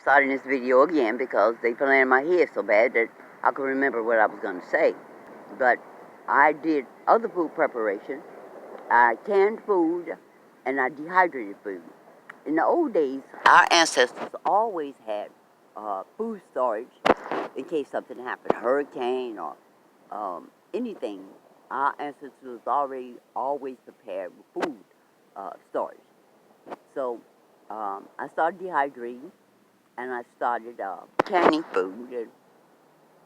starting this video again because they playing in my head so bad that I could remember what I was going to say. But I did other food preparation. I canned food and I dehydrated food. In the old days, our ancestors always had food storage in case something happened, hurricane or anything. Our ancestors was already always prepared with food storage. So I started dehydrating and I started canning food. And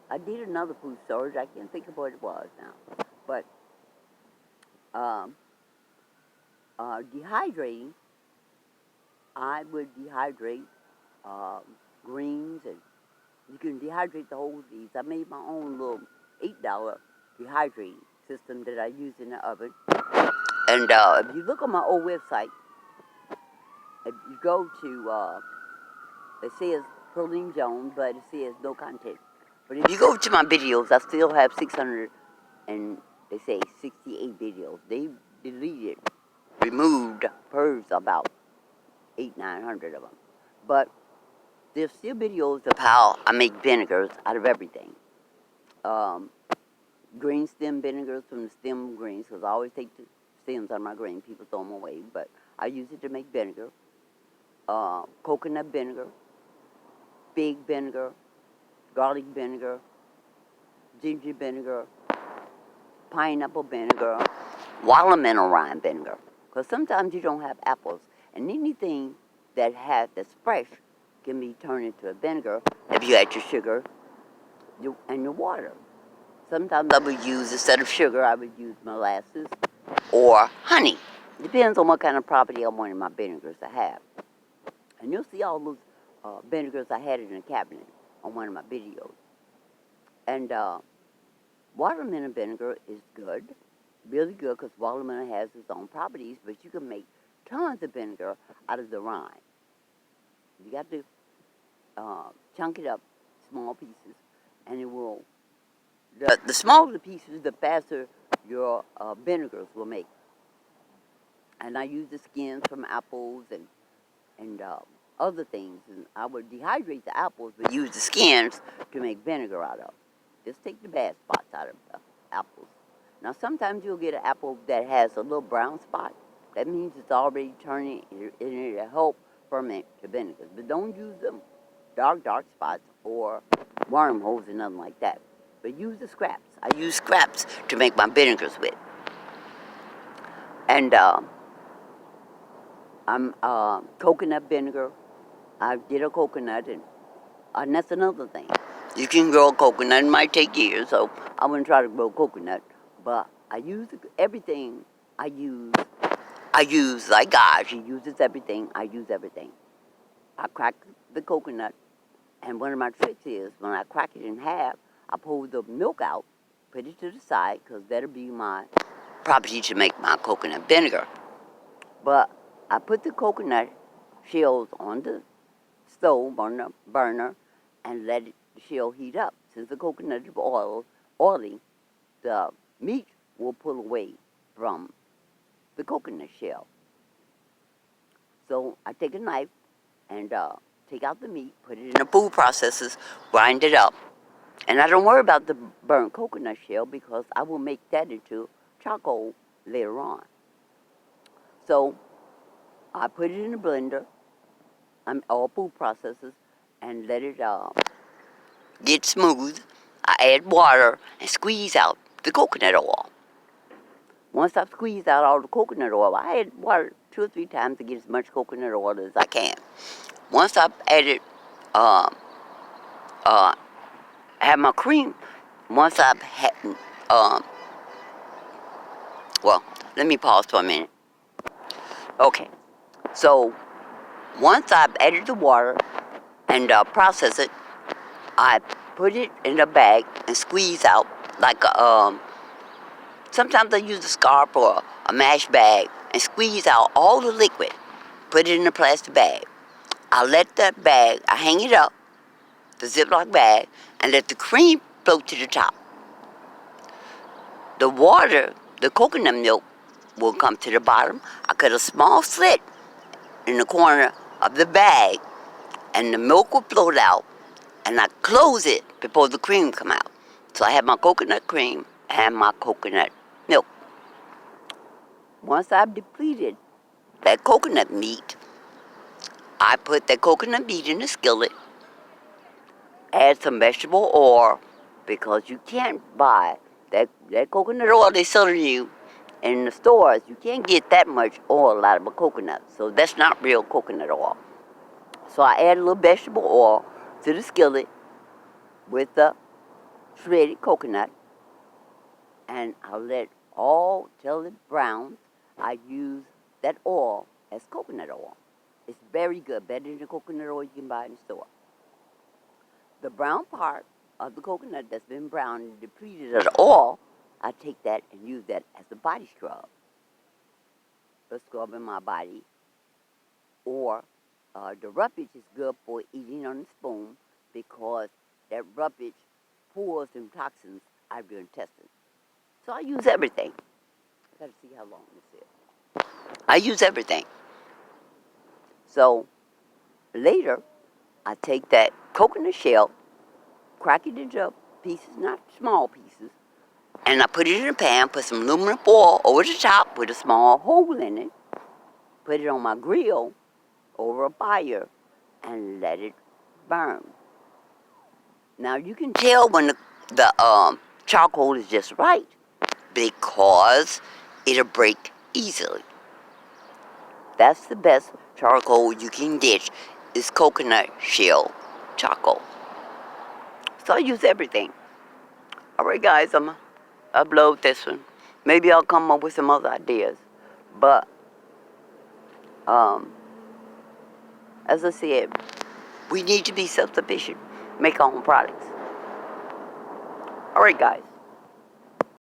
I did another food storage. I can't think of what it was now. But dehydrating, I would dehydrate greens, and you can dehydrate the whole leaves. I made my own little $8 dehydrating system that I use in the oven. And if you look on my old website, if you go to, it says Pearline Jones, but it says no content. But if you go to my videos, I still have 600 and they say 68 videos. They deleted, removed, purged about 900 of them. But there's still videos of how I make vinegars out of everything. Green stem vinegars from the stem greens, because I always take the stems out of my green. People throw them away, but I use it to make vinegar. Coconut vinegar, fig vinegar, garlic vinegar, ginger vinegar, pineapple vinegar, watermelon rind vinegar. Because sometimes you don't have apples, and anything that's fresh can be turned into a vinegar if you add your sugar and your water. Sometimes I would use, instead of sugar, I would use molasses or honey. Depends on what kind of property I wanted my vinegars to have. And you'll see all those vinegars I had in the cabinet on one of my videos. And watermelon vinegar is good, really good, because watermelon has its own properties, but you can make tons of vinegar out of the rind. You got to chunk it up, small pieces, and it will, the smaller the pieces, the faster your vinegars will make. And I use the skins from apples and other things, and I would dehydrate the apples, but use the skins to make vinegar out of. Just take the bad spots out of the apples. Now sometimes you'll get an apple that has a little brown spot. That means it's already turning, and it'll help ferment the vinegars. But don't use them dark spots or wormholes and nothing like that. But use the scraps. I use scraps to make my vinegars with. And I'm coconut vinegar. I did a coconut, and that's another thing. You can grow a coconut. It might take years, so I wouldn't try to grow coconut. But I use everything. I use like God. He uses everything. I use everything. I crack the coconut, and one of my tricks is when I crack it in half, I pull the milk out, put it to the side, because that'll be my property to make my coconut vinegar. But I put the coconut shells on the stove, on the burner, and let the shell heat up. Since the coconut is oily, the meat will pull away from the coconut shell. So I take a knife and take out the meat, put it in the food processors, grind it up. And I don't worry about the burnt coconut shell because I will make that into charcoal later on. So I put it in the blender, all food processors, and let it get smooth. I add water and squeeze out the coconut oil. Once I've squeezed out all the coconut oil, I add water 2 or 3 times to get as much coconut oil as I can. Once I've added, have my cream, once I've had, well, let me pause for a minute. Okay, so once I've added the water and process it, I put it in a bag and squeeze out like sometimes I use a scarf or a mash bag and squeeze out all the liquid, put it in a plastic bag. I let that bag, I hang it up, the Ziploc bag, and let the cream float to the top. The water, the coconut milk, will come to the bottom. I cut a small slit in the corner of the bag and the milk will float out, and I close it before the cream come out. So I have my coconut cream and my coconut milk. Once I've depleted that coconut meat, I put that coconut meat in the skillet, add some vegetable oil, because you can't buy that coconut oil they sell you in the stores. You can't get that much oil out of a coconut, so that's not real coconut oil. So I add a little vegetable oil to the skillet with the shredded coconut, and I let all till it browns. I use that oil as coconut oil. It's very good, better than the coconut oil you can buy in the store. The brown part of the coconut that's been browned and depleted of the oil, I take that and use that as a body scrub. The scrub in my body. Or the roughage is good for eating on the spoon, because that roughage pulls them toxins out of your intestines. So I use everything. I gotta see how long this is. I use everything. So later, I take that coconut shell, crack it into pieces, not small pieces, and I put it in a pan, put some aluminum foil over the top with a small hole in it, put it on my grill over a fire, and let it burn. Now you can tell when the charcoal is just right, because it'll break easily. That's the best charcoal you can get, is coconut shell charcoal. So I use everything. Alright guys, I'm going to upload this one. Maybe I'll come up with some other ideas. But, as I said, we need to be self-sufficient. Make our own products. Alright guys.